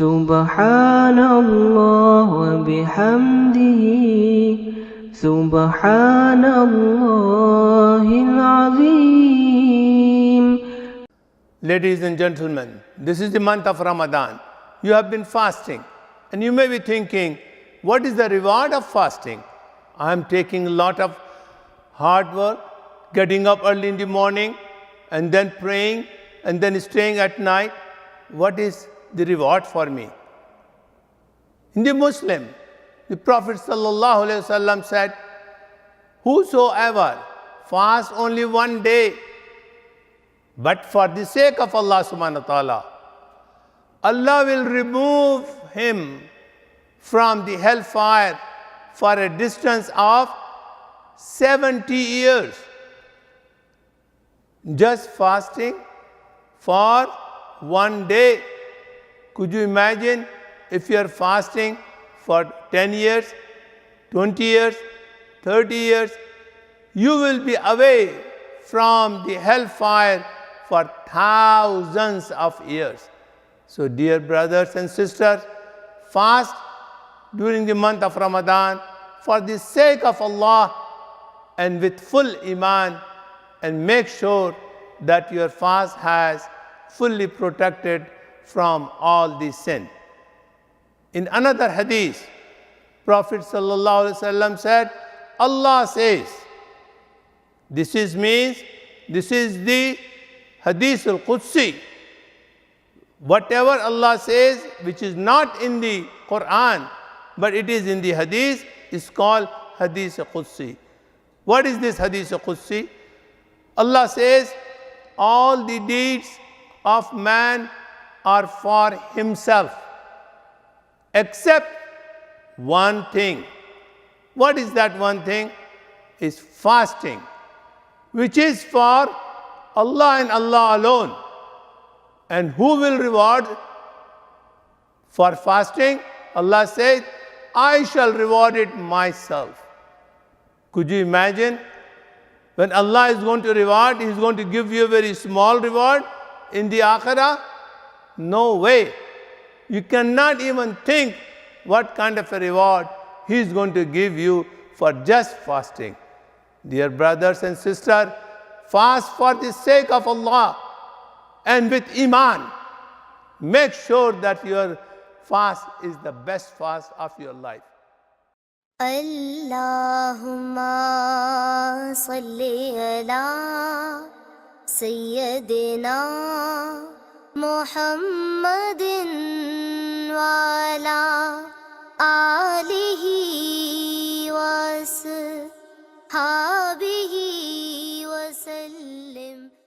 Subhanallah wa bihamdihi Subhanallahil Azim. Ladies and gentlemen, this is the month of Ramadan. You have been fasting and you may be thinking, what is the reward of fasting? I am taking a lot of hard work, getting up early in the morning and then praying and then staying at night. What is the reward for me? In the Muslim, the Prophet ﷺ said, whosoever fasts only one day, but for the sake of Allah subhanahu wa ta'ala, Allah will remove him from the hellfire for a distance of 70 years. Just fasting for one day. Could you imagine if you are fasting for 10 years, 20 years, 30 years? You will be away from the hellfire for thousands of years. So dear brothers and sisters, fast during the month of Ramadan for the sake of Allah and with full iman, and make sure that your fast has fully protected from all the sin. In another hadith, Prophet ﷺ said, Allah says, this is the Hadith al-Qudsi. Whatever Allah says, which is not in the Quran, but it is in the Hadith, is called Hadith al-Qudsi. What is this Hadith al-Qudsi? Allah says, all the deeds of man are for himself, except one thing. What is that one thing? Is fasting, which is for Allah and Allah alone. And who will reward for fasting? Allah says, I shall reward it myself. Could you imagine? When Allah is going to reward, He is going to give you a very small reward in the Akhirah? No way. You cannot even think what kind of a reward He is going to give you for just fasting. Dear brothers and sisters, fast for the sake of Allah and with iman. Make sure that your fast is the best fast of your life. Allahumma salli ala Sayyidina Muhammadin